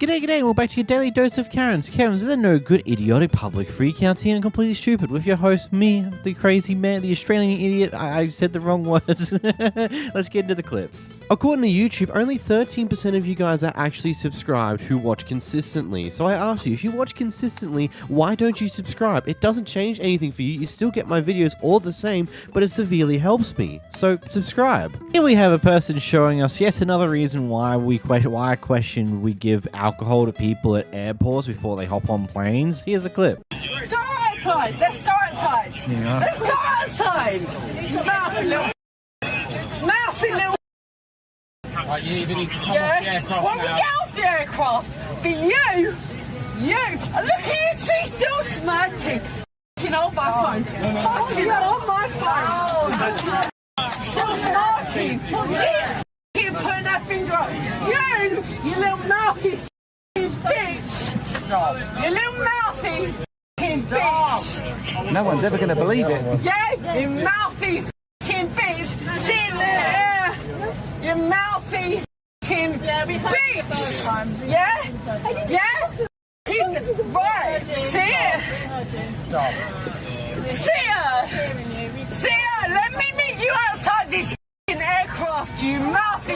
G'day, and welcome back to your daily dose of Karens. Karens are the no good, idiotic, public freakouts here and completely stupid with your host, me, the crazy man, the Australian idiot. I said the wrong words. Let's get into the clips. According to YouTube, only 13% of you guys are actually subscribed who watch consistently. So I ask you, if you watch consistently, why don't you subscribe? It doesn't change anything for you. You still get my videos all the same, but it severely helps me. So subscribe. Here we have a person showing us yet another reason why I question we give alcohol to people at airports before they hop on planes. Here's a clip. Go outside. Let's go outside. Yeah. Let's go outside. Mouthy little. Right, you either need to come off the aircraft well, we get off the aircraft. But you. Look at you. She's still smirking. Fucking on my phone. Fucking on my phone. Still smirking. She's fucking putting her finger up. You little mouthy bitch. You little mouthy bitch. No one's ever going to believe it. Yeah, you mouthy fucking bitch. Sit there. You mouthy fucking bitch. Yeah? Yeah? Right. See it. See ya. Let me meet you outside this fucking aircraft, you mouthy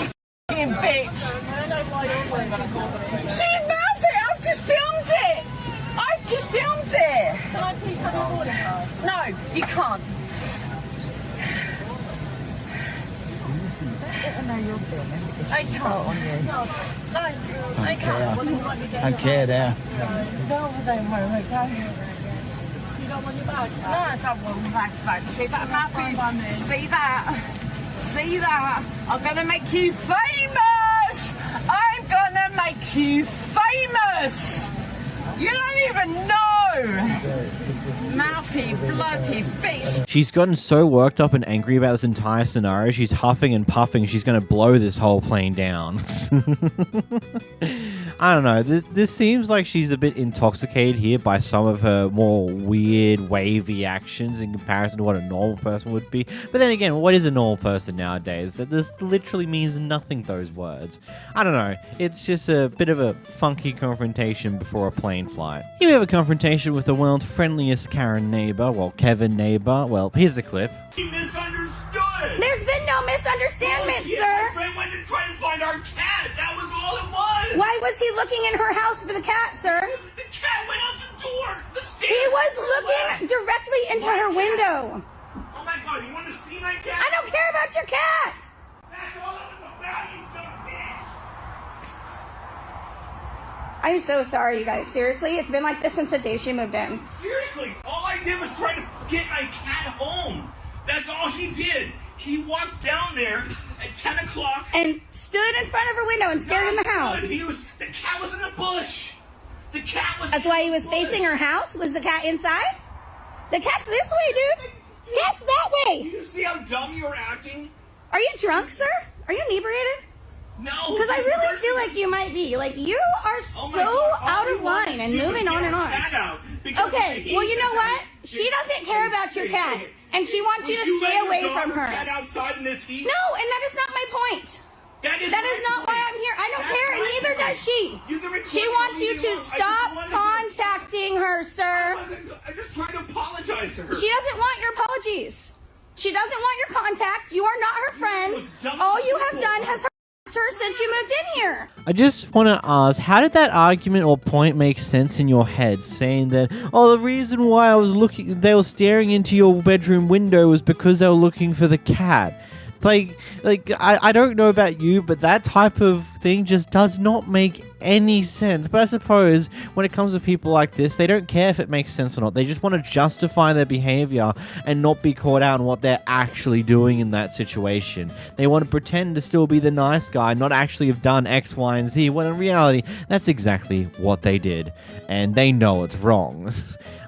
fucking bitch. She's mouthy. I've just filmed it. Can I please have a boarding pass? No, you can't. No, you're filming. I can't. No, I can't. Don't care there. Don't worry, okay? You don't want your bag? No, I don't want my bag. See that, Matthew? See that? I'm going to make you famous! I'm going to make you famous! You don't even know! Mouthy, bloody bitch. She's gotten so worked up and angry about this entire scenario, she's huffing and puffing. She's going to blow this whole plane down. I don't know. This seems like she's a bit intoxicated here by some of her more weird, wavy actions in comparison to what a normal person would be. But then again, what is a normal person nowadays? That this literally means nothing, those words. I don't know. It's just a bit of a funky confrontation before a plane flight. Here we have a confrontation with the world's friendliest Karen neighbor. Well, Kevin neighbor. Well, here's the clip. He misunderstood! There's been no misunderstanding, Bullshit. sir. My friend went to try and find our cat. That was all it was. Why was he looking in her house for the cat, sir? The cat went out the door. The stairs. He was looking directly into her window. Oh my god, you want to see my cat? I don't care about your cat. That's all it was about, you dumb bitch. I'm so sorry, you guys. Seriously, it's been like this since the day she moved in. Seriously, all I did was try to get my cat home. That's all he did. He walked down there at 10 o'clock. And stood in front of her window and stared in the house. The cat was in the bush. The cat was That's in why the he was bush. facing her house? Was the cat inside? The cat's this way, dude. Cat's that Do way. you see how dumb you were acting? Are you drunk, sir? Are you inebriated? No. Because I really feel like you might be. Like, you are Oh my so God, all out you of wanted line to and do was moving get on and our on. cat out because Okay, he well, you know doesn't- what? She doesn't care about your cat, and she wants you to Would stay let away your dog from or her. cat outside in this heat? No, and that is not my point. That is That is not why I'm here. I don't care, and neither does she. You can record She it wants all you you to want. I stop just wanted contacting her, sir. I just tried to apologize to her. She doesn't want your apologies. She doesn't want your contact. You are not her friend. was dumb All you have people. done has harassed her since you moved in here. I just want to ask, how did that argument or point make sense in your head, saying that, oh, the reason why they were staring into your bedroom window was because they were looking for the cat? I don't know about you, but that type of thing just does not make any sense. But I suppose when it comes to people like this, they don't care if it makes sense or not. They just want to justify their behavior and not be caught out on what they're actually doing in that situation. They want to pretend to still be the nice guy, not actually have done X, Y, and Z, when in reality, that's exactly what they did. And they know it's wrong.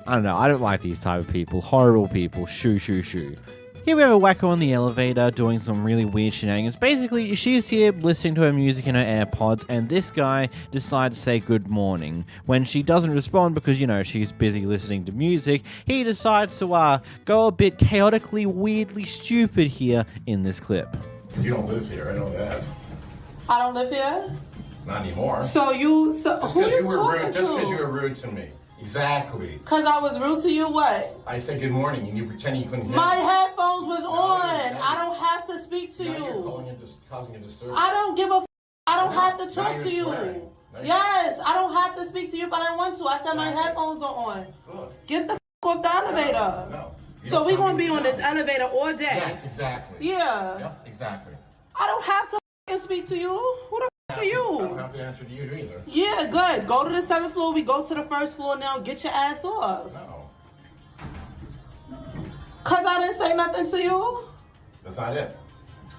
I don't know. I don't like these type of people. Horrible people. Shoo, shoo, shoo. Here we have a wacko on the elevator doing some really weird shenanigans. Basically, she's here listening to her music in her AirPods, and this guy decided to say good morning. When she doesn't respond because, you know, she's busy listening to music, he decides to go a bit chaotically, weirdly stupid here in this clip. You don't live here, I know that. I don't live here? Not anymore. So you, so Just who because you you were talking rude. Just because you to? were rude to me. Exactly. Because I was rude to you, what? I said good morning, and you pretended you couldn't hear My me. headphones was on. you're- I don't have to speak to Now you're you. calling and causing a disturbance. I don't give a I don't No, have to now talk you're to you. swearing. Now you're- Yes, I don't have to speak to you if I don't want to. I said my Exactly. headphones are on. Good. Get the off the elevator. No. You So don't we're tell gonna me be on no. this elevator all day. Yes, exactly. Yeah. Yep, exactly. I don't have to speak to you. Who the are I don't you? have to answer to you either. Yeah, good. Go to the 7th floor. We go to the 1st floor now. Get your ass off. No, Cause I didn't say nothing to you. that's not it.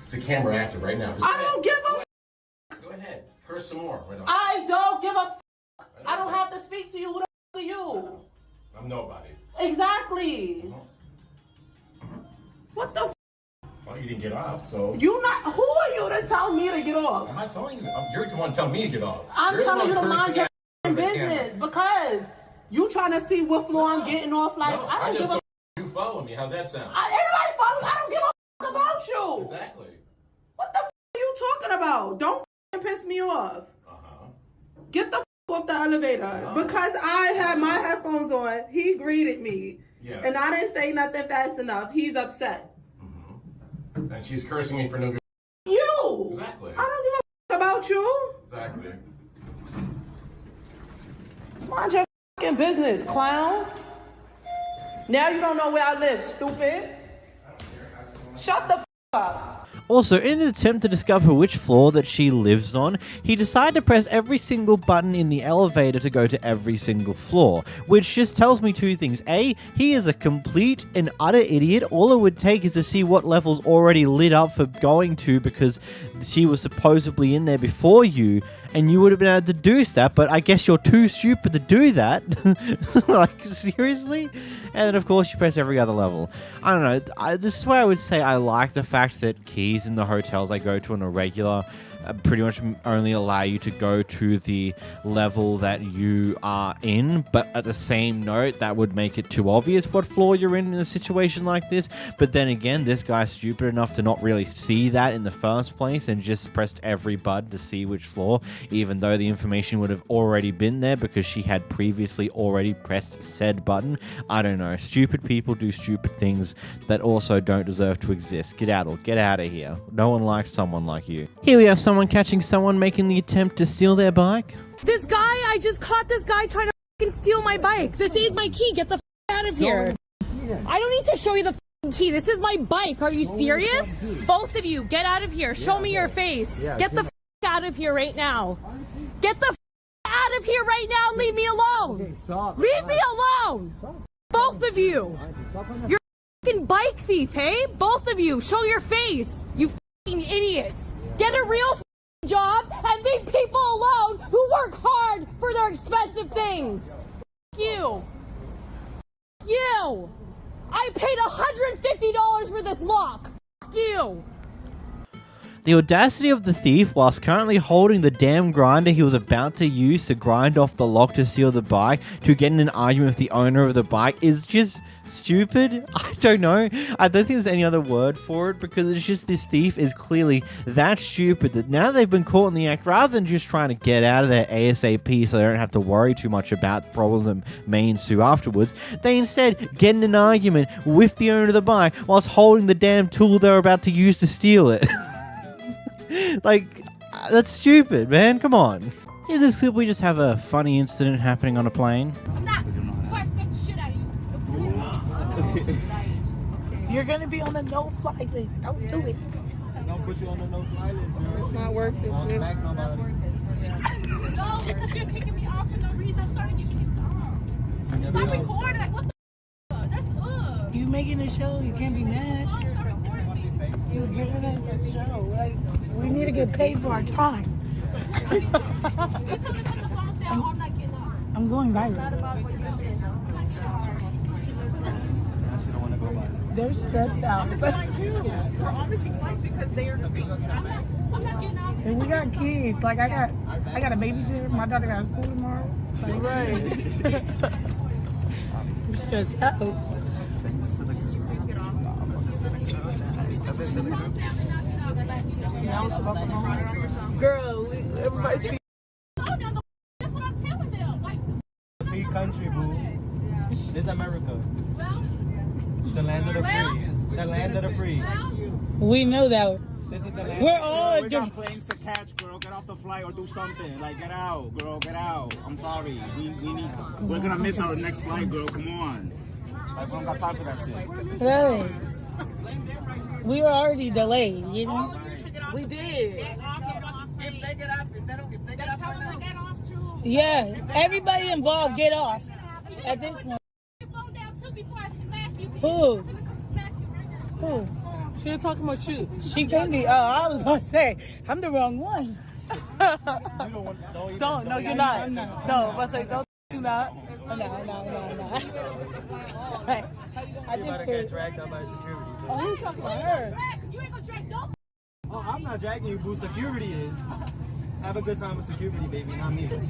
It's a camera active right now. Just I go don't give a. ahead. Go ahead. Curse some more. Right now. I don't give a. I don't have to speak to you. Who the are you? I'm nobody. Exactly. What the? Well, you didn't get off, so. You not? Who are you to tell me to get off? I'm not telling you. You're the one telling me to get off. I'm You're the telling you one to mind cursing your at the business camera. because you trying to see what floor I'm getting off. Like No, I don't just give a. told you follow me. How's that sound? Anybody follow? I don't give a about you. Exactly. What the are you talking about? Don't piss me off. Get the off the elevator because I had my headphones on. He greeted me, Yeah. and I didn't say nothing fast enough. He's upset. And she's cursing me for no good. You. Exactly. I don't give a about you. Exactly. Mind your fucking business, clown. Now you don't know where I live, stupid. Shut the up. Also, in an attempt to discover which floor that she lives on, he decided to press every single button in the elevator to go to every single floor, which just tells me two things. A, he is a complete and utter idiot. All it would take is to see what level's already lit up for going to because she was supposedly in there before you, and you would have been able to deduce that, but I guess you're too stupid to do that. Like, seriously? And then, of course, you press every other level. I don't know. This is why I would say I like the fact that keys in the hotels I go to on a regular pretty much only allow you to go to the level that you are in, but at the same note, that would make it too obvious what floor you're in a situation like this. But then again, this guy's stupid enough to not really see that in the first place and just pressed every button to see which floor, even though the information would have already been there because she had previously already pressed said button. I don't know. Stupid people do stupid things that also don't deserve to exist. Get out of here. No one likes someone like you. Here we have someone catching someone making the attempt to steal their bike. This guy, I just caught this guy trying to fucking steal my bike. This is my key. Get the out of here. I don't need to show you the key. This is my bike. Are you serious? Both of you, get out of here. Show me your face. Get the out of here right now. Get the out of here right now. Leave me alone. Leave me alone. Both of you. You're a fucking bike thief, hey? Both of you. Show your face. You fucking idiots. Get a real job and leave people alone who work hard for their expensive things. You. You. I paid $150 for this lock. You. The audacity of the thief, whilst currently holding the damn grinder he was about to use to grind off the lock to steal the bike, to get in an argument with the owner of the bike, is just stupid. I don't know. I don't think there's any other word for it, because it's just this thief is clearly that stupid that now they've been caught in the act, rather than just trying to get out of there ASAP so they don't have to worry too much about problems that may ensue afterwards, they instead get in an argument with the owner of the bike whilst holding the damn tool they're about to use to steal it. Like, that's stupid, man. Come on. In this clip, we just have a funny incident happening on a plane. You're gonna be on the no-fly list. Don't do it. Don't put you on the no-fly list, girl. It's not worth it. Don't smack nobody. No, because you're kicking me off for no reason. I'm starting to get pissed off. Stop recording. Like, what the f***? That's ugh. You making a show. You can't be mad. Stop recording me. You're giving us a show. Like, we need to get paid for our time. You told me to put the phones down. I'm not getting off. I'm going Not viral. about what you said. I'm not getting off. They're stressed out. We're all missing flights because they are I'm not getting off. And we got kids. Like I got a babysitter. My daughter got school tomorrow. Like, right. I'm stressed out. girl. Everybody free country, boo. This is America. The land of the free. The land of the free. We know that. This is the land. We're all We got planes to catch, girl. Get off the flight or do something. Like, get out, girl. Get out. I'm sorry. We're gonna miss our next flight, girl. Come on. Like, we don't got time for that shit. Really? We were already delayed, you know? We did. If they get up, tell them to get off too. Yeah, everybody involved get off at this point. Who? Who? She ain't talking about you. She can be. Oh, I was gonna say, I'm the wrong one. Don't. No, you're not. No, but say don't do that. No. I You better just get dragged out by security. Oh, who's talking about her? Oh, I'm not dragging you, boo. Security is. Have a good time with security, baby, not me. This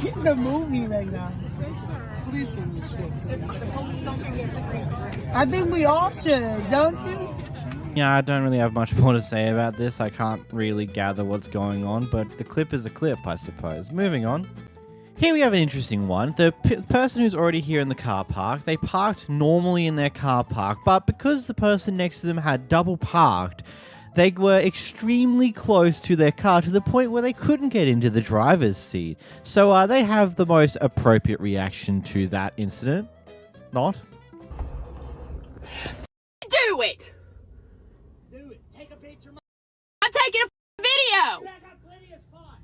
is a movie right now. I think we all should, don't you? Yeah, I don't really have much more to say about this. I can't really gather what's going on, but the clip is a clip, I suppose. Moving on. Here we have an interesting one. The person who's already here in the car park, they parked normally in their car park, but because the person next to them had double parked, they were extremely close to their car to the point where they couldn't get into the driver's seat. So they have the most appropriate reaction to that incident. Not? Do it! Take a picture. I'm taking a video! I got plenty of spot.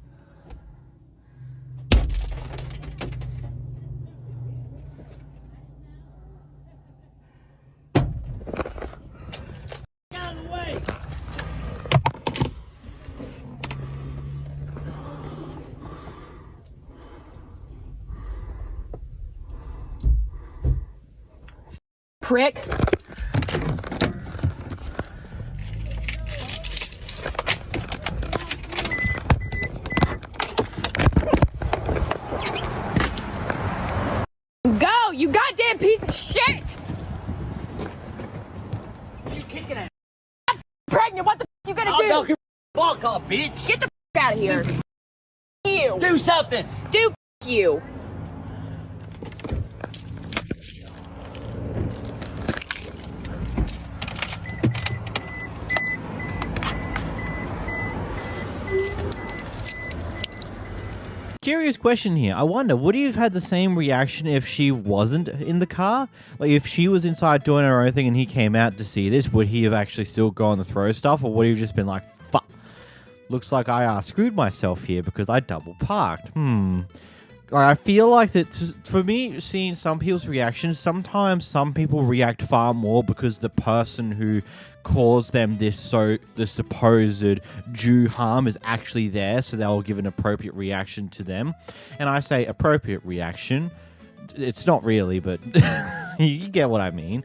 Out of the way. Prick. Go, you goddamn piece of shit! You kicking it? I'm pregnant, what the f you gonna do? Knock your fuck off, bitch. Get the f out of here. You. Do something. Do f you. Curious question here. I wonder, would you have had the same reaction if she wasn't in the car? Like, if she was inside doing her own thing and he came out to see this, would he have actually still gone to throw stuff? Or would he have just been like, fuck, looks like I screwed myself here because I double parked. I feel like that, for me, seeing some people's reactions, sometimes some people react far more because the person who caused them the supposed due harm is actually there, so they'll give an appropriate reaction to them. And I say appropriate reaction. It's not really, but you get what I mean.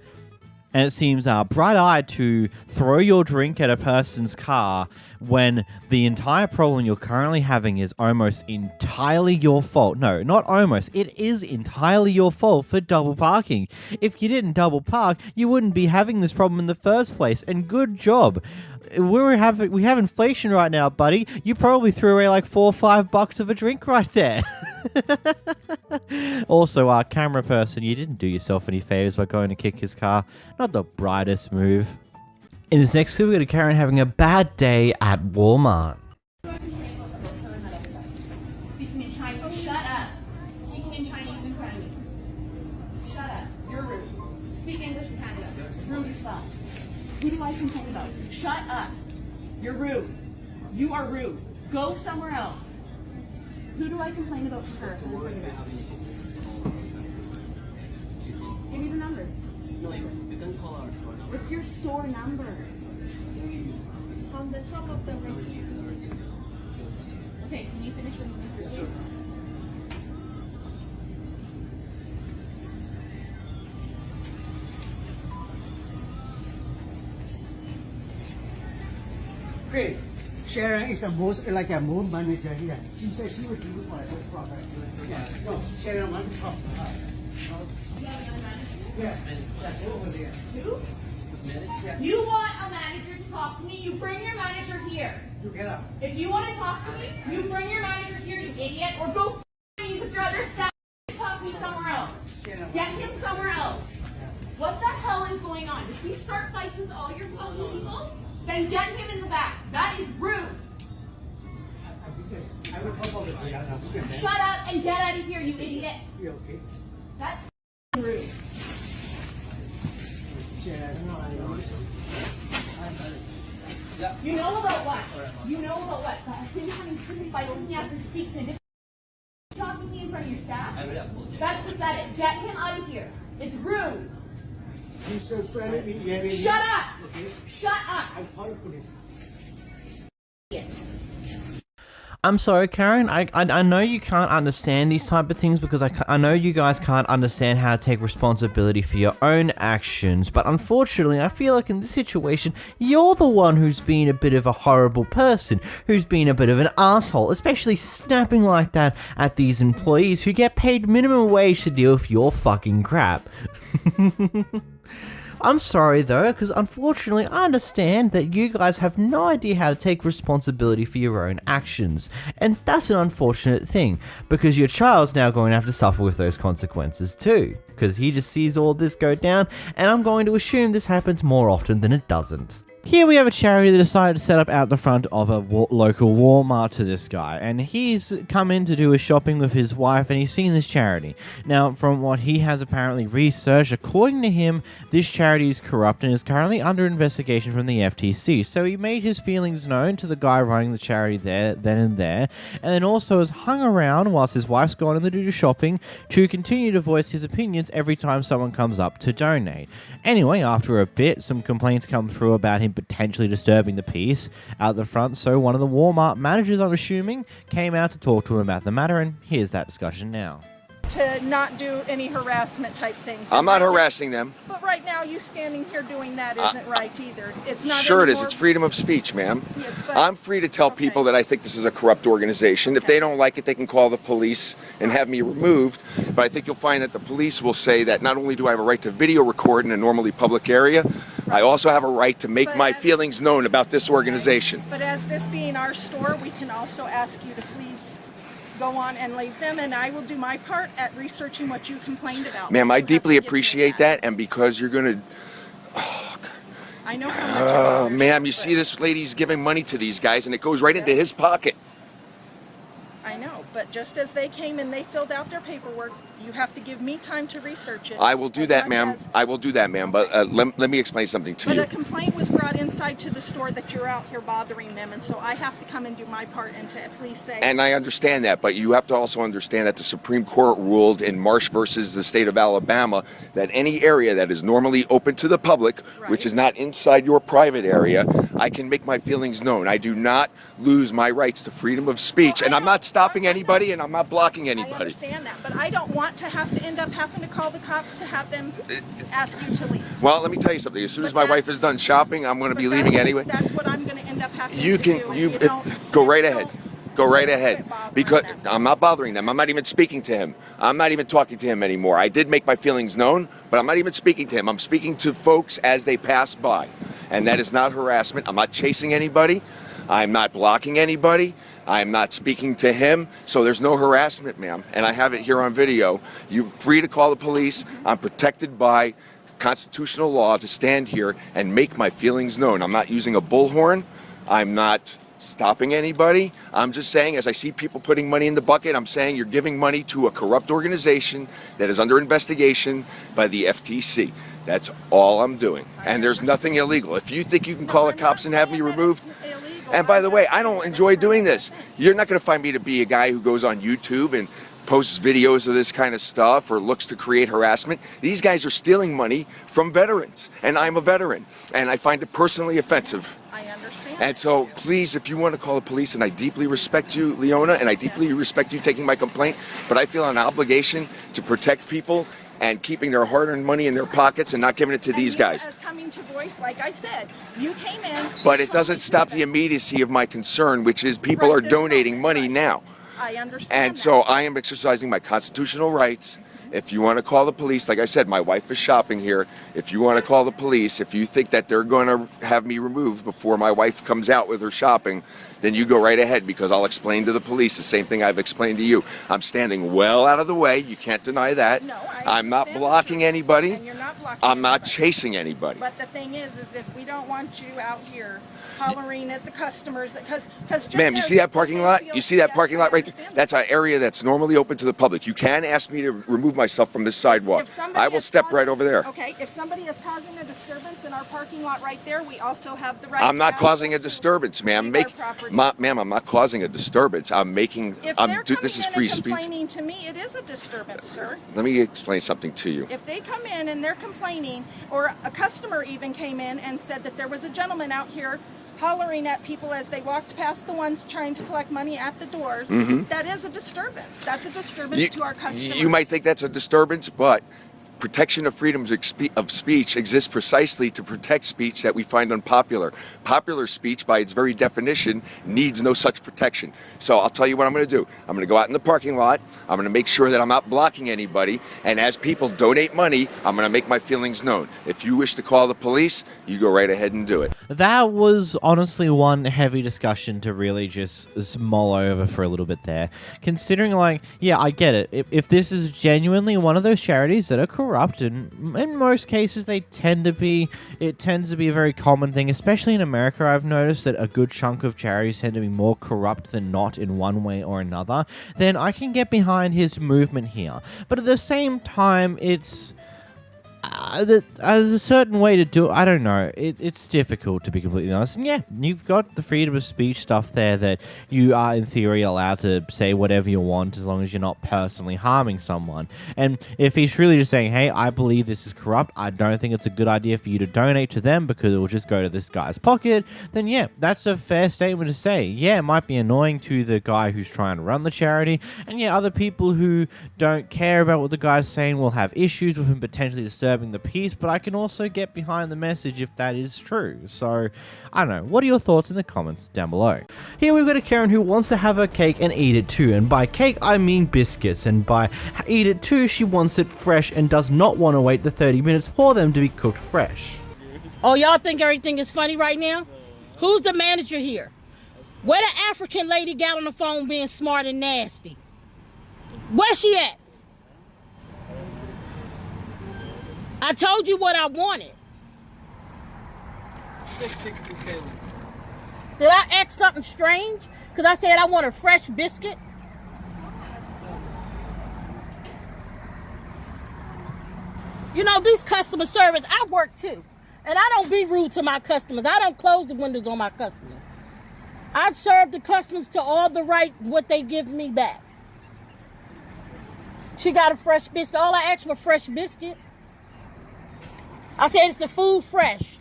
And it seems bright-eyed to throw your drink at a person's car when the entire problem you're currently having is almost entirely your fault. No, not almost. It is entirely your fault for double parking. If you didn't double park, you wouldn't be having this problem in the first place. And good job. We have inflation right now, buddy. You probably threw away like $4 or $5 of a drink right there. Also, camera person, you didn't do yourself any favors by going to kick his car. Not the brightest move. In this next clip, we're going to Karen having a bad day at Walmart. Speaking in Chinese. Shut up. Speaking in Chinese in front of me. Shut up. You're rude. Speak English in Canada. Rude as fuck. Who do I complain about? Shut up. You're rude. You are rude. Go somewhere else. Who do I complain about for her? Give me the number. No, you can call our store number. What's your store number? On the top of the list. Okay, can you finish what you do? Okay, Sharon is a most like a moon manager here. She said she would do it for this product. No, Sharon wants to talk to her. Yes, that's over there. Who? You want a manager to talk to me? You bring your manager here. You get up. If you want to talk to me, you bring your manager here, you idiot, or go use with your other Get him somewhere else. What the hell is going on? Does he start fights with all your fucking people? Then get him in the back. That is rude. Shut up and get out of here, you idiot. That's rude. You know about what? You know about what? Him having prison by looking after speaks and talking to me in front of your staff? That's pathetic. Get him out of here. It's rude. Shut up! Shut up! I'm sorry, Karen. I know you can't understand these type of things because I know you guys can't understand how to take responsibility for your own actions, but unfortunately, I feel like in this situation, you're the one who's been a bit of a horrible person, who's been a bit of an asshole, especially snapping like that at these employees who get paid minimum wage to deal with your fucking crap. I'm sorry though, because unfortunately I understand that you guys have no idea how to take responsibility for your own actions, and that's an unfortunate thing, because your child's now going to have to suffer with those consequences too, because he just sees all this go down, and I'm going to assume this happens more often than it doesn't. Here we have a charity that decided to set up out the front of a local Walmart to this guy, and he's come in to do his shopping with his wife, and he's seen this charity. Now, from what he has apparently researched, according to him, this charity is corrupt and is currently under investigation from the FTC, so he made his feelings known to the guy running the charity then and then also has hung around whilst his wife's gone in to do the shopping to continue to voice his opinions every time someone comes up to donate. Anyway, after a bit, some complaints come through about him potentially disturbing the peace out the front, so one of the Walmart managers, I'm assuming, came out to talk to him about the matter, and here's that discussion now. To not do any harassment type things. I'm not harassing them. But right now, you standing here doing that isn't right either. It's not. Sure it is. It's freedom of speech, ma'am. Yes, but I'm free to tell people that I think this is a corrupt organization. If they don't like it, they can call the police and have me removed. But I think you'll find that the police will say that not only do I have a right to video record in a normally public area, I also have a right to make my feelings known about this organization. But as this being our store, we can also ask you to please go on and leave them, and I will do my part at researching what you complained about. Ma'am, I deeply appreciate that, and because you're going to... I know how much ma'am, you see this lady's giving money to these guys, and it goes right into his pocket. I know, but just as they came and they filled out their paperwork, you have to give me time to research it. I will do that, ma'am. I will do that, ma'am. But let me explain something to you. But a complaint was brought inside to the store that you're out here bothering them, and so I have to come and do my part and to at least say... And I understand that, but you have to also understand that the Supreme Court ruled in Marsh versus the state of Alabama that any area that is normally open to the public, which is not inside your private area, I can make my feelings known. I do not lose my rights to freedom of speech, and I'm not stopping anybody, and I'm not blocking anybody. I understand that, but I don't want to have to end up having to call the cops to have them ask you to leave. Well, let me tell you something. As soon as my wife is done shopping, I'm going to be leaving anyway. That's what I'm going to end up having You to can, do. go right ahead. Go right ahead. Because I'm not bothering them. I'm not even speaking to him. I'm not even talking to him anymore. I did make my feelings known, but I'm not even speaking to him. I'm speaking to folks as they pass by. And that is not harassment. I'm not chasing anybody. I'm not blocking anybody. I'm not speaking to him, so there's no harassment, ma'am. And I have it here on video. You're free to call the police. I'm protected by constitutional law to stand here and make my feelings known. I'm not using a bullhorn. I'm not stopping anybody. I'm just saying, as I see people putting money in the bucket, I'm saying you're giving money to a corrupt organization that is under investigation by the FTC. That's all I'm doing. And there's nothing illegal. If you think you can call the cops and have me removed, and by the way, I don't enjoy doing this. You're not going to find me to be a guy who goes on YouTube and posts videos of this kind of stuff or looks to create harassment. These guys are stealing money from veterans, and I'm a veteran, and I find it personally offensive. I understand. And so, please, if you want to call the police, and I deeply respect you, Leona, and I deeply respect you taking my complaint, but I feel an obligation to protect people and keeping their hard-earned money in their pockets and not giving it to these guys. As coming to voice, like I said, you came in. But it doesn't stop the immediacy of my concern, which is people are donating money now. I understand. And so I am exercising my constitutional rights If you want to call the police, like I said, my wife is shopping here. If you want to call the police, if you think that they're going to have me removed before my wife comes out with her shopping, then you go right ahead, because I'll explain to the police the same thing I've explained to you. I'm standing well out of the way. You can't deny that. No, I'm not blocking anybody. And you're not blocking I'm not anybody. chasing anybody. But the thing is if we don't want you out here hollering at the customers, because Ma'am, you see that parking lot? You see that parking lot right there? That's an area that's normally open to the public. You can ask me to remove myself from this sidewalk. I will step right over there. Okay, if somebody is causing a disturbance in our parking lot right there, we also have the right I'm to not ask causing a disturbance, ma'am. Ma'am, I'm not causing a disturbance. I'm making. If they're This is coming in free and speech. complaining to me, it is a disturbance, sir. Let me explain something to you. If they come in and they're complaining, or a customer even came in and said that there was a gentleman out here hollering at people as they walked past the ones trying to collect money at the doors, that is a disturbance. That's a disturbance to our customers. You might think that's a disturbance, but protection of freedoms of speech exists precisely to protect speech that we find unpopular. Popular speech, by its very definition, needs no such protection. So I'll tell you what I'm going to do. I'm going to go out in the parking lot. I'm going to make sure that I'm not blocking anybody. And as people donate money, I'm going to make my feelings known. If you wish to call the police, you go right ahead and do it. That was honestly one heavy discussion to really just mull over for a little bit there. Considering, like, yeah, I get it. If this is genuinely one of those charities that are corrupt, and in most cases it tends to be a very common thing, especially in America. I've noticed that a good chunk of charities tend to be more corrupt than not in one way or another. Then I can get behind his movement here. But at the same time, it's there's a certain way to do it. I don't know. It's difficult, to be completely honest. And yeah, you've got the freedom of speech stuff there that you are, in theory, allowed to say whatever you want as long as you're not personally harming someone. And if he's really just saying, hey, I believe this is corrupt, I don't think it's a good idea for you to donate to them because it will just go to this guy's pocket, then yeah, that's a fair statement to say. Yeah, it might be annoying to the guy who's trying to run the charity, and yeah, other people who don't care about what the guy's saying will have issues with him potentially disturbing the peace, but I can also get behind the message if that is true. So, I don't know. What are your thoughts in the comments down below? Here we've got a Karen who wants to have her cake and eat it too, and by cake I mean biscuits, and by eat it too she wants it fresh and does not want to wait the 30 minutes for them to be cooked fresh. Oh, y'all think everything is funny right now? Who's the manager here? Where the African lady got on the phone being smart and nasty? Where's she at? I told you what I wanted. Did I ask something strange? Because I said I want a fresh biscuit? You know, these customer service, I work too. And I don't be rude to my customers. I don't close the windows on my customers. I serve the customers to all the right what they give me back. She got a fresh biscuit. All I asked for a fresh biscuit. I said, is the food fresh?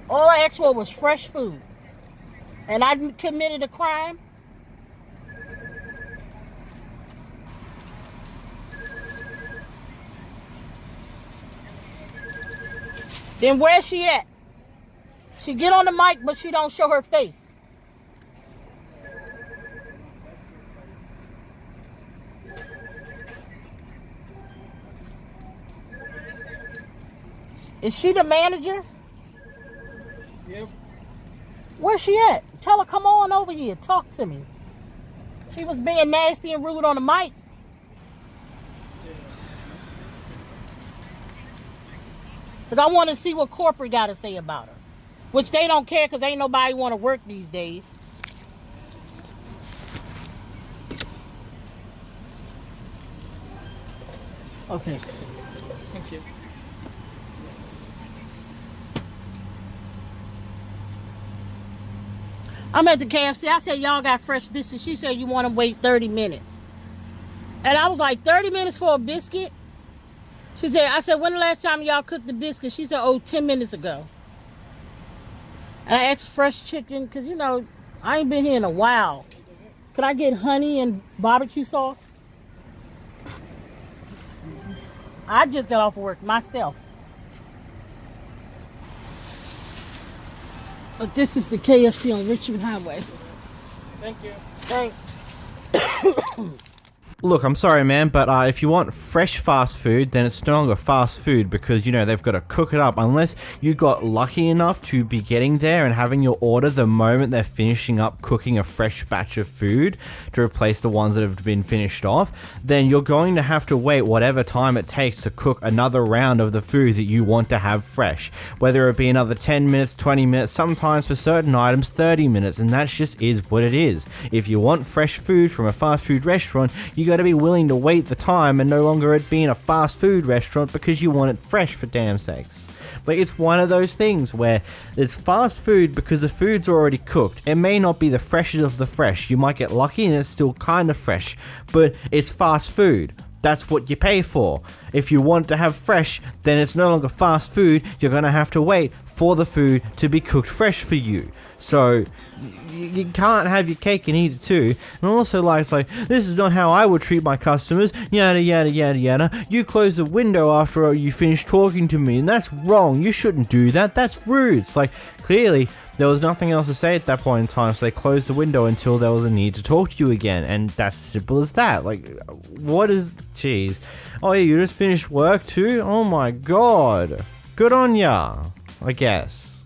All I asked for was fresh food. And I committed a crime? Then where's she at? She get on the mic, but she don't show her face. Is she the manager? Yep. Where's she at? Tell her, come on over here. Talk to me. She was being nasty and rude on the mic. Because I want to see what corporate got to say about her. Which they don't care because ain't nobody want to work these days. Okay. Thank you. I'm at the KFC. I said, y'all got fresh biscuits. She said, you want to wait 30 minutes. And I was like, 30 minutes for a biscuit? She said, I said, when the last time y'all cooked the biscuit? She said, oh, 10 minutes ago. And I asked fresh chicken, because, you know, I ain't been here in a while. Could I get honey and barbecue sauce? I just got off of work myself. But this is the KFC on Richmond Highway. Thank you. Thanks. Look, I'm sorry, man, but if you want fresh fast food, then it's no longer fast food because, you know, they've got to cook it up. Unless you got lucky enough to be getting there and having your order the moment they're finishing up cooking a fresh batch of food to replace the ones that have been finished off, then you're going to have to wait whatever time it takes to cook another round of the food that you want to have fresh. Whether it be another 10 minutes, 20 minutes, sometimes for certain items 30 minutes, and that just is what it is. If you want fresh food from a fast food restaurant, you got to be willing to wait the time and no longer it being a fast food restaurant because you want it fresh, for damn sakes. Like, it's one of those things where it's fast food because the food's already cooked. It may not be the freshest of the fresh. You might get lucky and it's still kind of fresh, but it's fast food. That's what you pay for. If you want to have fresh, then it's no longer fast food. You're going to have to wait for the food to be cooked fresh for you. So you can't have your cake and eat it too. And also, like, it's like, this is not how I would treat my customers, yada yada yada yada. You close the window after you finish talking to me, and that's wrong. You shouldn't do that. That's rude. It's like, clearly there was nothing else to say at that point in time, so they closed the window until there was a need to talk to you again, and that's simple as that. Like, what is... Jeez. Oh yeah, you just finished work too? Oh my god. Good on ya, I guess.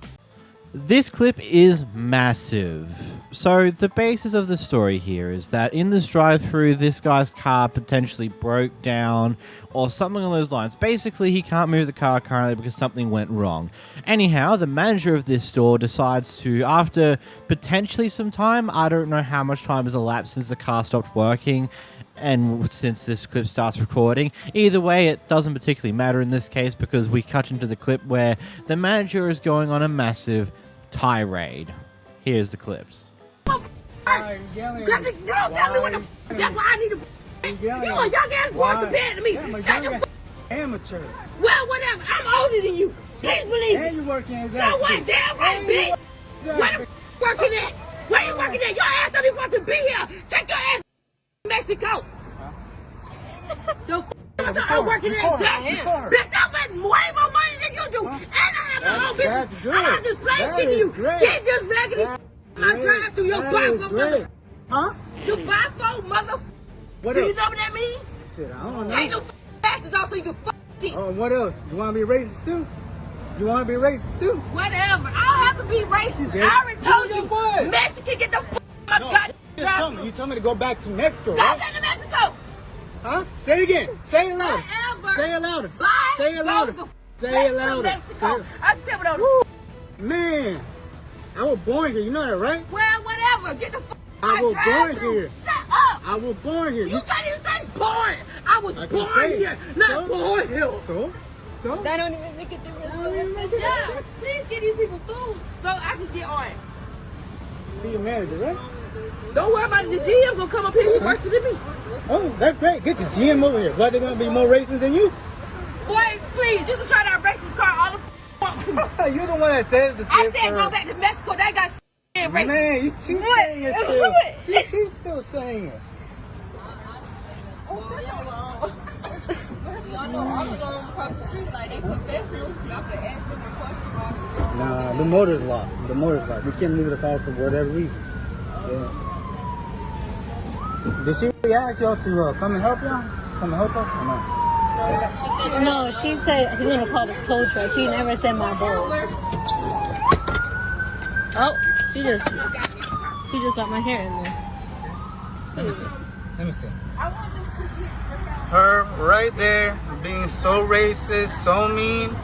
This clip is massive. So the basis of the story here is that in this drive-thru, this guy's car potentially broke down or something along those lines. Basically, he can't move the car currently because something went wrong. Anyhow, the manager of this store decides to, after potentially some time, I don't know how much time has elapsed since the car stopped working and since this clip starts recording. Either way, it doesn't particularly matter in this case because we cut into the clip where the manager is going on a massive tirade. Here's the clips. You don't tell me what the that's why I need to you a young ass boy compared to me. Shut the amateur. Well, whatever. I'm older than you. Please believe me. And you working as So what? Damn right, bitch. Where the working at? Where you working at? Your ass don't even want to be here. Take your ass to Mexico. I'm working at Jack. Bitch, I make way more money than you do. And I have my own business. I have this place to you. Get this raggedy my drive through your bifo mother. Huh? Your bifo mother. Do you know what that means? Shit, I don't know. Take no asses off so you can see. Oh, what else? You want to be racist too? You want to be racist too? Whatever. I don't have to be racist. Yeah. I already told you. Mexican, get the my goddamn. You told me to go back to Mexico, Go right? back to Mexico. Huh? Say it again. Say it louder. Whatever. Say it louder. Bye. Say it louder. Say it louder. Mexico. I can tell what Man, I was born here. You know that, right? Well, whatever. Get the I was born here. Shut up. I was born here. You can't even say born. I was born here, not born here. So? That don't even make a difference. Yeah, please get these people food so I can get on. See your manager, right? Don't worry about it. The GM gonna come up here. He works than me. Oh, that's great. Get the GM over here. What, they're gonna be more racist than you? Boy, please, you can try that racist car all the want to. You're the one that says the I said go back to Mexico. They got shit racist. Man, you keep saying it still. You keep still saying it. Nah, the motor's locked. The motor's locked. We can't move the car for whatever reason. Yeah. Did she really ask y'all to come and help y'all? Come and help us or no? No, she said she's gonna call the tow truck. She never said my boy. Oh, she just got my hair in there. Let me see. Her right there being so racist, so mean.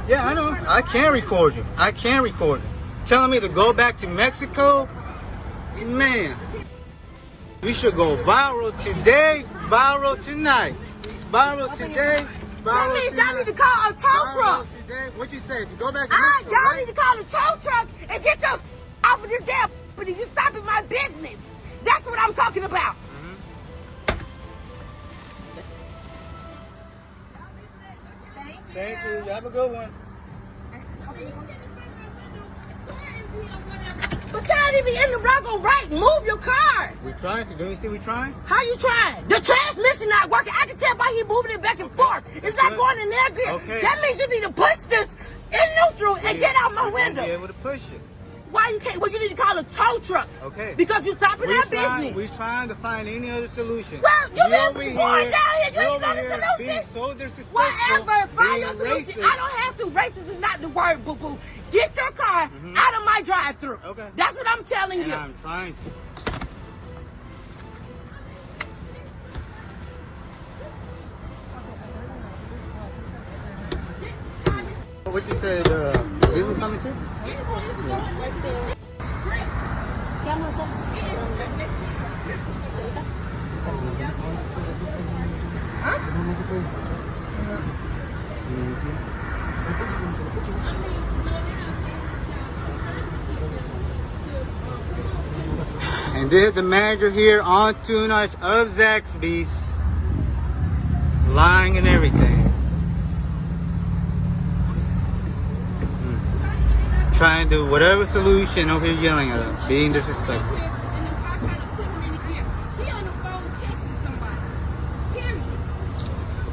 Yeah, I know. I can record you. I can record you. Telling me to go back to Mexico? Man. We should go viral today, viral tonight. Viral today, viral that means tonight. y'all need to call a tow truck. What'd you say? To go back to Mexico, y'all right? need to call a tow truck and get your off of this damn property. You stopping my business. That's what I'm talking about. Thank you. You have a good one. But y'all ain't even in the wrong or right. Move your car. We trying to. Do you see we trying? How you trying? The transmission not working. I can tell by he moving it back and forth. It's not going in there good. Okay. That means you need to push this in neutral. drive-thru and get out my window. Be able to push it. Why you can't? Well, you need to call a tow truck. Okay. Because you're stopping that business. We're trying to find any other solution. Well, you over been born down here. You ain't got a being solution. so disrespectful. Whatever. Find your being solution. racist. I don't have to. Racist is not the word, boo-boo. Get your car out of my drive-thru. Okay. That's what I'm telling And you. I'm trying to. What you said, this was coming too? And this is the manager here on too much of Zaxby's, lying and everything. Trying to do whatever solution over here, yelling at her, being disrespectful.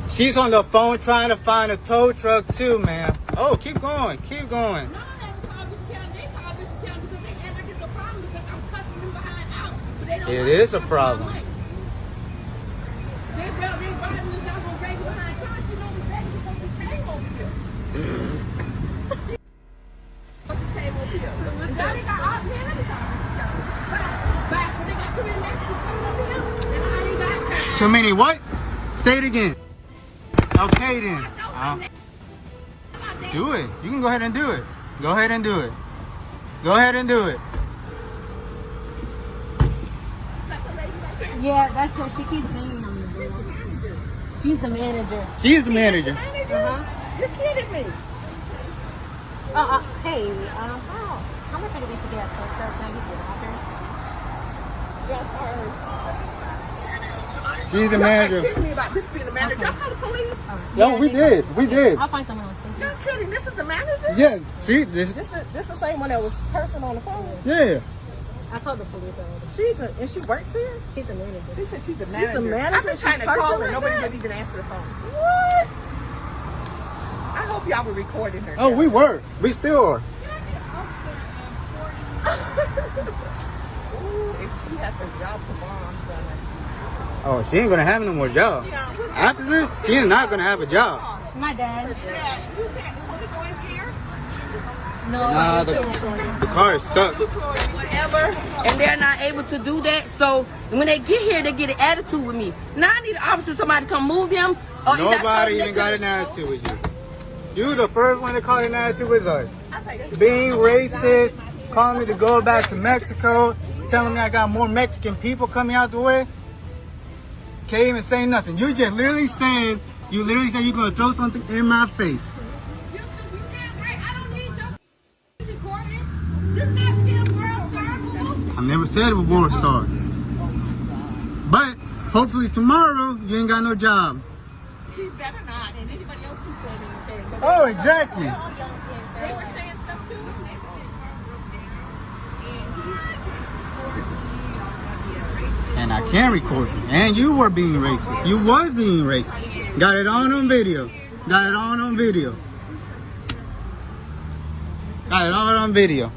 She's on the phone trying to find a tow truck too, man. Oh, keep going, keep going. It is a problem. Too many what? Say it again. Okay then. Do it. You can go ahead and do it. Go ahead and do it. Go ahead and do it. Yeah, that's her. She keeps banging on the door. She's the manager. She's the manager. You're kidding me. Hey, how much are we to get for sir? Can I get your offers? Yes, sir. She's the manager. You're kidding me about this being the manager. I called the police. No, we did. We did. I'll find someone else. You're kidding. This is the manager? Yeah. See, this. This the same one that was person on the phone? Yeah. I called the police already. And she works here? She's the manager. They said she's the manager. She's the manager? I've been trying to call her. Nobody didn't even answer the phone. What? I hope y'all were recording her. Oh, we were. We still are. Ooh, if she has a job tomorrow, I'm gonna. Oh, she ain't gonna have no more job. After this, she's not gonna have a job. My dad. You can't put it going here? No. Nah, the car is stuck. Whatever, and they're not able to do that. So when they get here, they get an attitude with me. Now I need an officer, somebody to come move them. Nobody even got an attitude with you. You the first one to call an attitude with us. Being racist, calling me to go back to Mexico, telling me I got more Mexican people coming out the way. Can't even say nothing. You just literally saying, you literally said you're gonna throw something in my face. I never said it was World Star. But hopefully tomorrow you ain't got no job. She better not, and anybody else who said anything. Oh, exactly. They were saying stuff too. And I can record you. And you were being racist. You was being racist. Got it on video. Got it all on video. Got it all on video.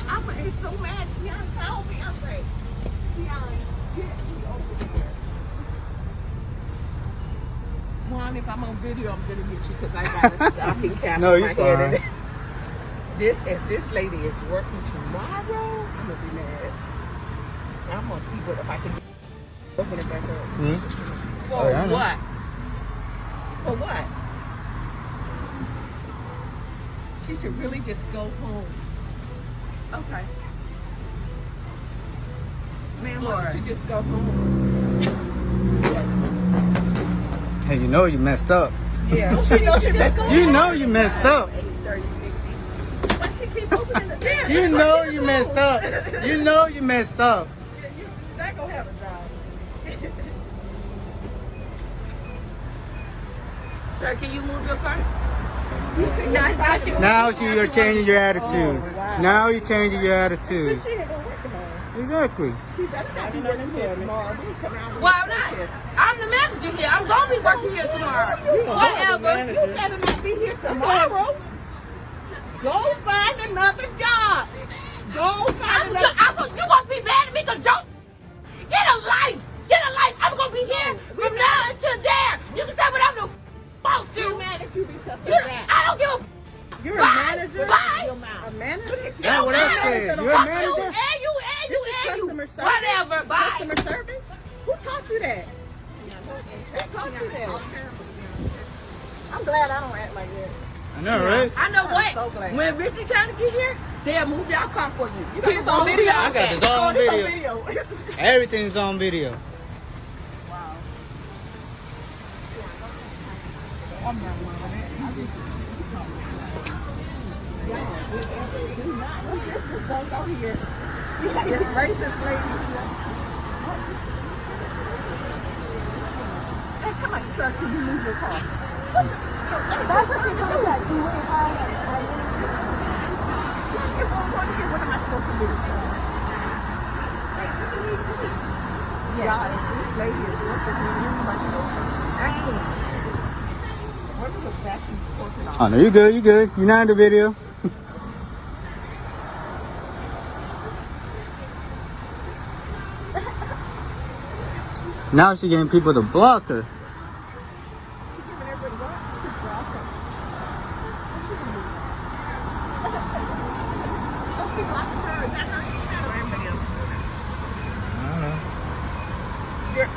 I'm so mad. Tiana told me. I say, Tiana, get me over here. Mom, if I'm on video, I'm gonna get you because I got a stocking cap No, on you're my head. fine. If this lady is working tomorrow, I'm gonna be mad. I'm gonna see what if I can. Open it back up. Hmm? For I know. what? For what? She should really just go home. Okay. Man, why don't you just go home? Hey, you know you messed up. Yeah. She knows she messed up. You know you messed up. 30, 60. Why she keep opening the door? You know you messed up. You know you messed up. Yeah, you're not gonna have a job. Sir, can you move your car? Now you're changing your attitude. Now you're changing your attitude. She ain't gonna work tomorrow. Exactly. She better not be working here tomorrow. Well, I'm not. I'm the manager here. I'm gonna be working here tomorrow. Whatever. You better not be here tomorrow. Go find another job. Go find another job. You must be mad at me because Joe. Get a life. Get a life. I'm gonna be here from now until there. You can say whatever the want to. You're mad at you because of I don't give a You're Bye. a manager? Bye. A manager? That's what I said. You're a manager? And you. Customer service? Whatever. Bye. Customer service? Who taught you that? Who taught you that? I'm glad I don't act like that. I know, right? I know what. so glad. When Richard County get here, they'll move y'all car for you. You It's on video. I got this all on video. Everything's on video. I'm not one of that. I just don't go here. This racist lady. Hey, come on, sir. Can you move your car? That's what you're doing. What am I supposed to do? Yeah, this lady is working really much over. Oh, no, you good. You good. You're not in the video. Now she's getting people to block her.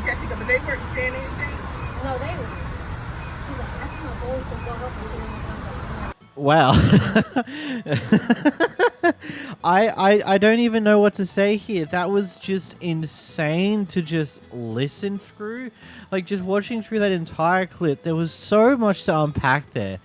Jessica, but they weren't saying anything? No, they were. She's like, that's my voice to go up and Wow. I don't even know what to say here. That was just insane to just listen through. Like, just watching through that entire clip, there was so much to unpack there.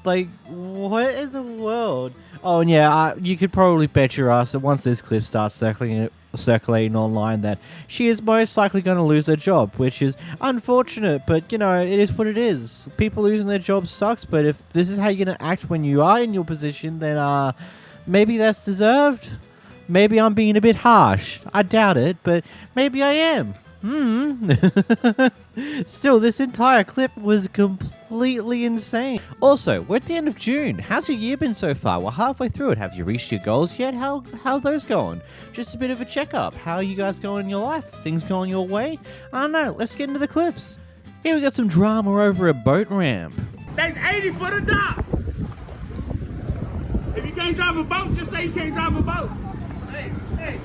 Like, what in the world? Oh, and yeah, you could probably bet your ass that once this clip starts circulating online that she is most likely going to lose her job, which is unfortunate, but you know, it is what it is. People losing their jobs sucks, but if this is how you're going to act when you are in your position, then maybe that's deserved. Maybe I'm being a bit harsh. I doubt it, but maybe I am. Still, this entire clip was completely insane. Also, we're at the end of June. How's your year been so far? We're halfway through it. Have you reached your goals yet? How are those going? Just a bit of a checkup. How are you guys going in your life? Things going your way? I don't know. Let's get into the clips. Here we got some drama over a boat ramp. That's 80 for the dock. If you can't drive a boat, just say you can't drive a boat. Hey,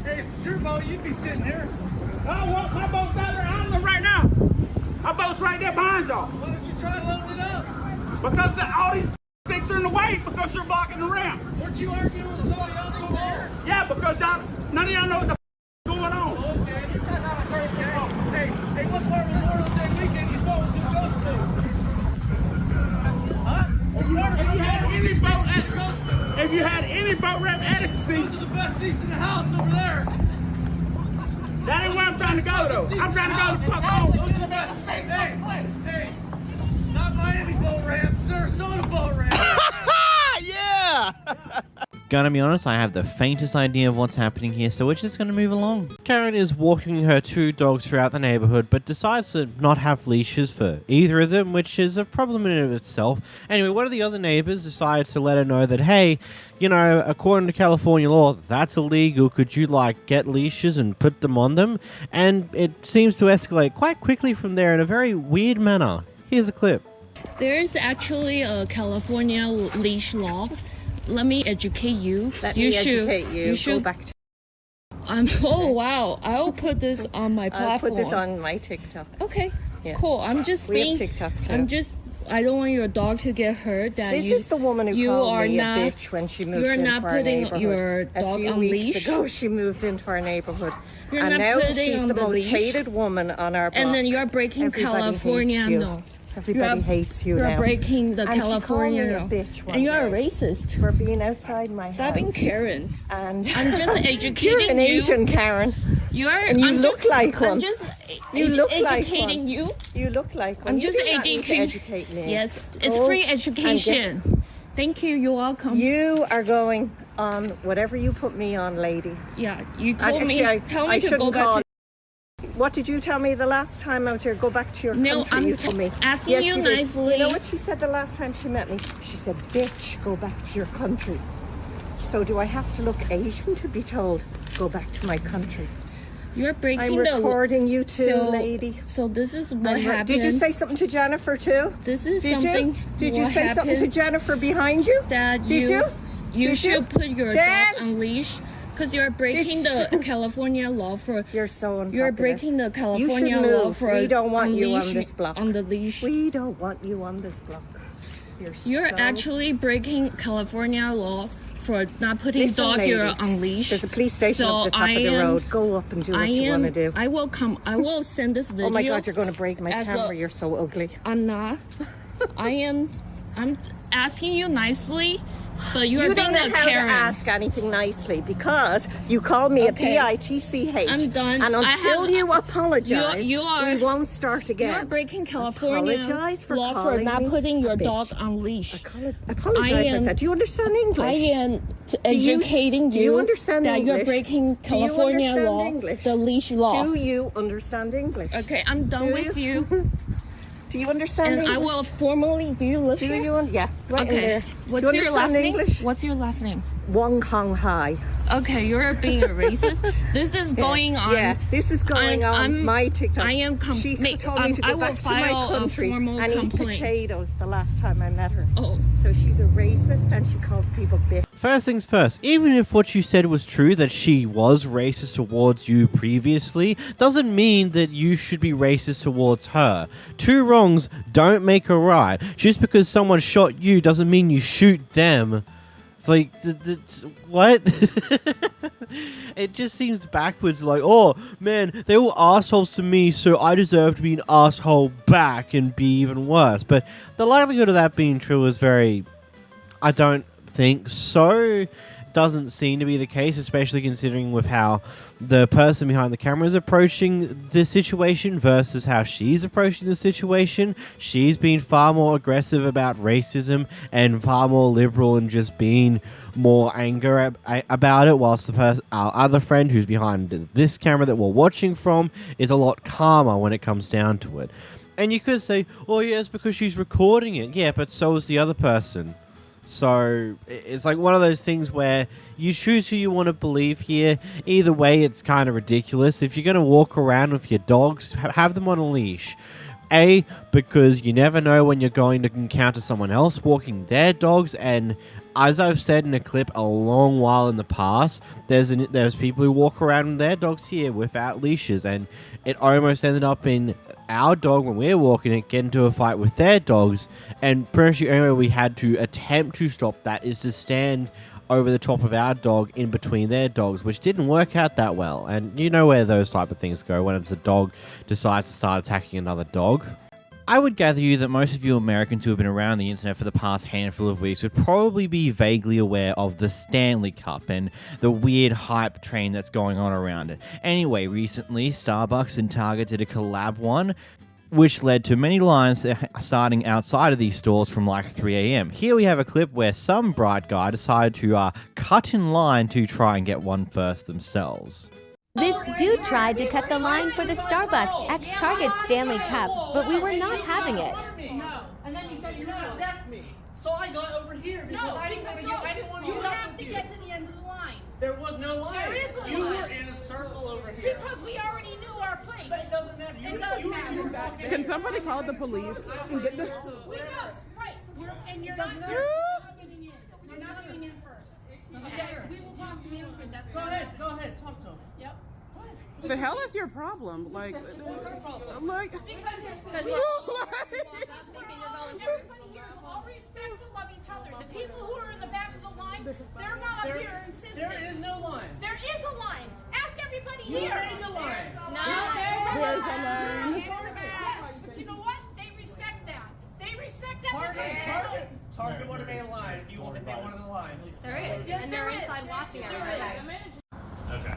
if it's your boat, you'd be sitting here. I want my boat's out there on them right now. My boat's right there behind y'all. Why don't you try loading it up? Because all these things are in the way because you're blocking the ramp. Weren't you arguing with somebody else over here? Yeah, because y'all, none of y'all know what the going on. Okay, you're trying not to hurt me. Hey, what part of Memorial Day weekend you thought was going to go to? Huh? If you had any boat ramp adequacy, those are the best seats in the house over there. That ain't where I'm trying to go, though. I'm trying to go the fuck home. Those are the best. Hey, not Miami boat ramp, Sarasota boat ramp. Yeah! Gonna be honest, I have the faintest idea of what's happening here, so we're just gonna move along. Karen is walking her two dogs throughout the neighborhood, but decides to not have leashes for either of them, which is a problem in and of itself. Anyway, one of the other neighbors decides to let her know that, hey, you know, according to California law, that's illegal. Could you, like, get leashes and put them on them? And it seems to escalate quite quickly from there in a very weird manner. Here's a clip. There is actually a California leash law. Let me educate you. Let me educate you. You should. Go back to Oh wow! I'll put this on my platform. I'll put this on my TikTok. Okay. Yeah. Cool. I'm just We have being. TikTok too. I don't want your dog to get hurt. That This you, is the woman who you called are me not, a bitch when she moved you're into not our putting neighborhood. your A dog few on weeks leash. ago, she moved into our neighborhood, You're and not now putting she's on the the most leash. hated woman on our block. And then you're breaking Everybody California hates you. law. Everybody hates you You're now. breaking the And California she law. called me a bitch one And you're a day racist. for being outside my Stop house. being Karen. And I'm just educating you're an you. Asian Karen. And you look like one. I'm just You look like educating one. you. You look like one. I'm You just do not need to educating. educate me. Yes, it's Go free and education. Thank you. You're welcome. You are going on whatever you put me on, lady. Yeah, you And told me. Tell me I to shouldn't go back call to. What did you tell me the last time I was here? Go back to your No, country, I'm you told me. asking Yes, you she did. nicely. You know what she said the last time she met me? She said, bitch, go back to your country. So do I have to look Asian to be told, go back to my country? You're breaking I'm the. recording you too, so, lady. So this is what happened. Did you say something to Jennifer too? This is Did something. Did you what say something to happened Jennifer behind you? That Did you? You Did should you? put your Jen? dog on leash because you're breaking the California law for. You're so unpopular. You're breaking the You California should law move. for. We don't want you leash, on this block. On the leash. We don't want you on this block. You're so... actually breaking California law for not putting Listen, dog lady, here on leash. There's a police station So up the top of the road. Go up and do what you want to do. I will come. I will send this video. Oh my God, you're going to break my camera. You're so ugly. I'm not. I'm asking you nicely, but you are You being don't know a how Karen. to ask anything nicely because you called me Okay. a bitch. I'm done. And until you apologize, you are, we won't start again. You're breaking California Apologize for law for calling not me putting your a bitch. dog on leash. Apologize, I said. Do you understand English? I am educating do you understand that English? you're breaking Do you California understand law, English? the leash law. Do you understand English? Okay, I'm done Do with you? you. Do you understand And English? I will formally. Do you listen? Do you? Yeah. Right in Okay. there. What's Do you your last understand name? English? What's your last name? Wong Kong Hai. Okay, you're being a racist. This is going on. Yeah, this is going on my TikTok. I am She told me to I go will back to my file a country formal and eat complaint. potatoes the last time I met her. Oh. So she's a racist and she calls people bitch. First things first, even if what you said was true, that she was racist towards you previously, doesn't mean that you should be racist towards her. Two wrongs don't make a right. Just because someone shot you doesn't mean you shoot them. It's like, what? It just seems backwards, like, oh, man, they were assholes to me, so I deserve to be an asshole back and be even worse. But the likelihood of that being true is very... I don't think so. Doesn't seem to be the case, especially considering with how the person behind the camera is approaching the situation versus how she's approaching the situation. She's been far more aggressive about racism and far more liberal and just being more anger about it, whilst our other friend who's behind this camera that we're watching from is a lot calmer when it comes down to it. And you could say, oh yeah, it's because she's recording it. Yeah, but so is the other person. So it's like one of those things where you choose who you want to believe here. Either way, it's kind of ridiculous. If you're going to walk around with your dogs, have them on a leash. A, because you never know when you're going to encounter someone else walking their dogs. And as I've said in a clip a long while in the past, there's people who walk around with their dogs here without leashes. And it almost ended up in our dog, when we were walking it, get into a fight with their dogs, and pretty much the only way we had to attempt to stop that is to stand over the top of our dog in between their dogs, which didn't work out that well. And you know where those type of things go when it's a dog decides to start attacking another dog. I would gather you that most of you Americans who have been around the internet for the past handful of weeks would probably be vaguely aware of the Stanley Cup and the weird hype train that's going on around it. Anyway, recently, Starbucks and Target did a collab one, which led to many lines starting outside of these stores from like 3 a.m. Here we have a clip where some bright guy decided to cut in line to try and get one first themselves. This dude tried to cut the line for the Starbucks X Target Stanley Cup, but we were not having it. No. And then you said you're going to attack me. So I got over here because I didn't want to get You have to get to the end of the line. There was no line. There is a You line. were in a circle over here. Because we already knew our place. But it doesn't matter. It does matter. Can somebody call the police and get the... We know, right. And you're not getting in. You're not getting in first. Okay, we will talk to management. That's Go ahead, talk to him. Yep. The hell is your problem? Like, what's our problem? I'm like, Because everybody here is all respectful of each other. The people who are in the back of the line, they're not up here insisting. There is no line. There is a line. Ask everybody You here. made the line. No, There's a line. But you know what? They respect that. They respect that. Target would have made a line if they wanted a line. There is, and they're inside watching us. Okay.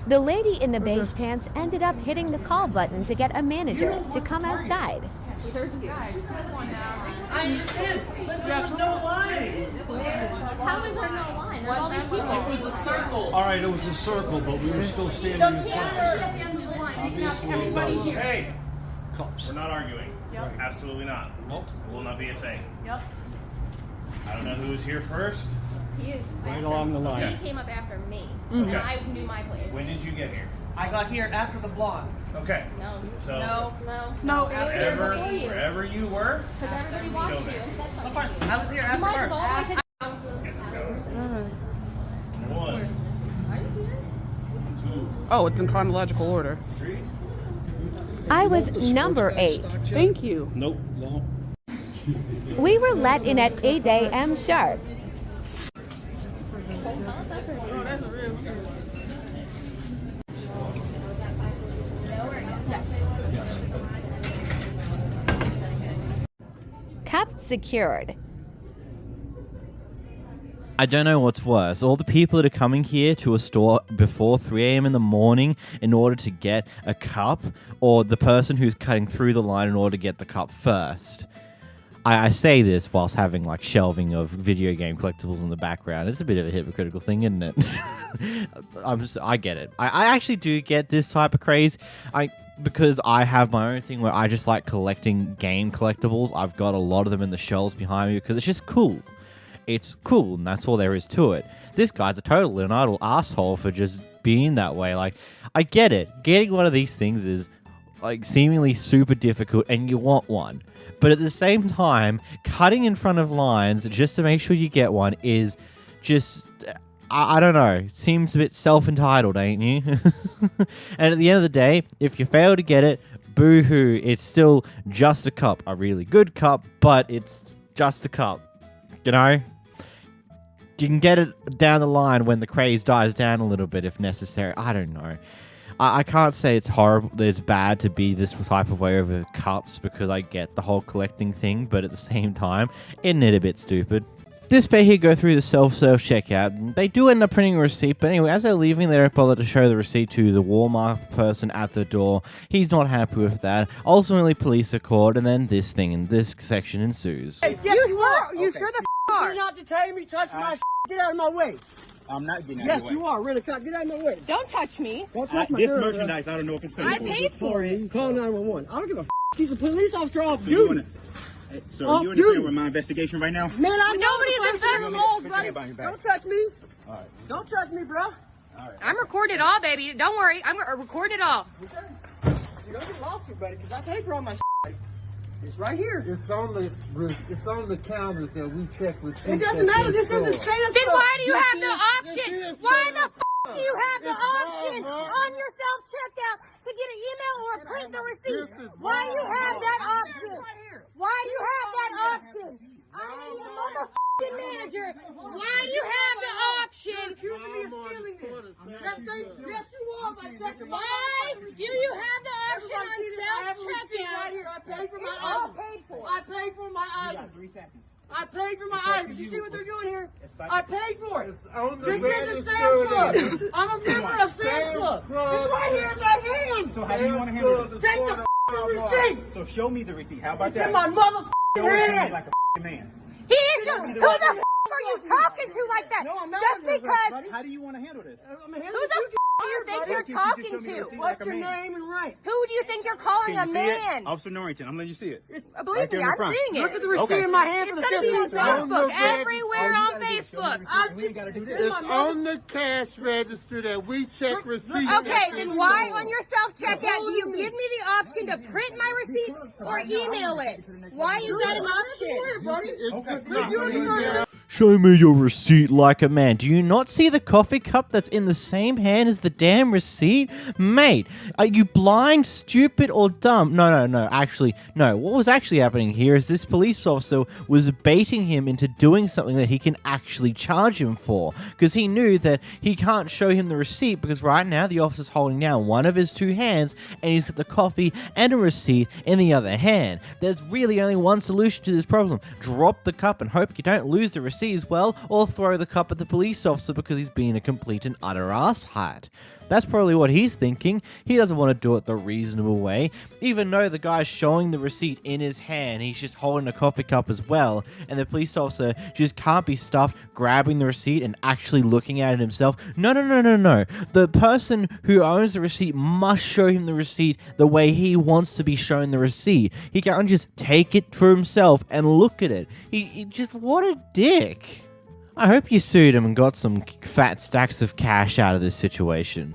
The lady in the beige pants ended up hitting the call button to get a manager to come outside. we heard you. Guys, come on now. I understand, but there was no line. How is there no line? There's all these people. It was a circle. All right, it was a circle, but we were still standing in front. Obviously, hey, we're not arguing. Yep. Absolutely not. Nope. It will not be a thing. Yep. I don't know who was here first. He is Right along the line. He came up after me, Okay. and I knew my place. When did you get here? I got here after the blonde. Okay. No. So No. wherever you were, Because everybody watched you and said something to you. I was here You after might as her. well wait to let's get this going. Number one, Are you serious? 2, oh, it's in chronological order. 3. I was number 8. Thank you. Nope, no. We were let in at 8 a.m. sharp. Kept secured. I don't know what's worse. All the people that are coming here to a store before 3 a.m. in the morning in order to get a cup, or the person who's cutting through the line in order to get the cup first. I say this whilst having like shelving of video game collectibles in the background. It's a bit of a hypocritical thing, isn't it? I get it. I actually do get this type of craze. Because I have my own thing where I just like collecting game collectibles. I've got a lot of them in the shelves behind me because it's just cool. It's cool, and that's all there is to it. This guy's a total entitled asshole for just being that way. Like, I get it. Getting one of these things is like seemingly super difficult, and you want one. But at the same time, cutting in front of lines just to make sure you get one is just, I don't know, seems a bit self-entitled, ain't you? And at the end of the day, if you fail to get it, boo-hoo, it's still just a cup. A really good cup, but it's just a cup. You know? You can get it down the line when the craze dies down a little bit if necessary. I don't know. I can't say it's horrible, it's bad to be this type of way over cups because I get the whole collecting thing, but at the same time, isn't it a bit stupid? This pair here go through the self-serve checkout. They do end up printing a receipt, but anyway, as they're leaving, they don't bother to show the receipt to the Walmart person at the door. He's not happy with that. Ultimately, police are called, and then this thing in this section ensues. Hey, you are. You sure the are. You're not detaining me, touch my shit. Get out of my way. I'm not getting out of your way. Yes, you are. Really, get out of my way. Don't touch me. Don't touch my This girl, merchandise, I don't know if it's I paid for it. Call 911. I don't give a He's a police officer off duty. So you interfere with my investigation right now? Man, I know Nobody's the in laws, Put your buddy. hand behind your back. Don't touch me. All right. Don't touch me, bro. All right. I'm recorded all, baby. Don't worry. I'm recorded all. Okay. You're gonna get lost here, buddy, because I paid for all my shit. It's right here. It's on the counters that we check with. It doesn't matter. This isn't Sam's. Then why do you have the option? Why the f do you have the option on your self-checkout to get an email or print the receipt? Why do you have that option? Why do you have that option? I'm the motherfucking manager. Why do you have the option? You're accusing me of stealing this. Yes, you are. I checked it. Why do you have the option on self-checkout? Right here. I paid for my All items. paid for. I paid for my items. I paid for my items. You see what they're doing here? I paid for it. This isn't Sam's Club. I'm a member of Sam's Club. It's right here in my hand. So how do you want to handle this? Take the receipt. So show me the receipt. How about It's that? in my motherfucking Show it to me hand. like a man. He is your, who the f are you talking to like that? No, I'm not. Just because. How do you want to handle this? I'm Who the f do you think you're talking to? What's your name and rank? Who do you think you're calling Can a you see it? man? Officer Norrington, I'm letting you see it. Believe Right there me, in the I'm front. seeing it. Look at the receipt in my hand for It's the gonna be on 15th. Facebook, everywhere on Facebook. We gotta do this. It's on the cash register that we check receipts. Okay, then why on your self-checkout do you give me the option to print my receipt or email it? Why is that an option? It's just not easy. Show me your receipt like a man. Do you not see the coffee cup that's in the same hand as the damn receipt? Mate, are you blind, stupid, or dumb? No. Actually, no. What was actually happening here is this police officer was baiting him into doing something that he can actually charge him for. Because he knew that he can't show him the receipt because right now the officer's holding down one of his two hands and he's got the coffee and a receipt in the other hand. There's really only one solution to this problem. Drop the cup and hope you don't lose the receipt as well, or throw the cup at the police officer because he's being a complete and utter asshat. That's probably what he's thinking. He doesn't want to do it the reasonable way. Even though the guy's showing the receipt in his hand, he's just holding a coffee cup as well, and the police officer just can't be stuffed grabbing the receipt and actually looking at it himself. No. The person who owns the receipt must show him the receipt the way he wants to be shown the receipt. He can't just take it for himself and look at it. He just, what a dick. I hope you sued him and got some fat stacks of cash out of this situation.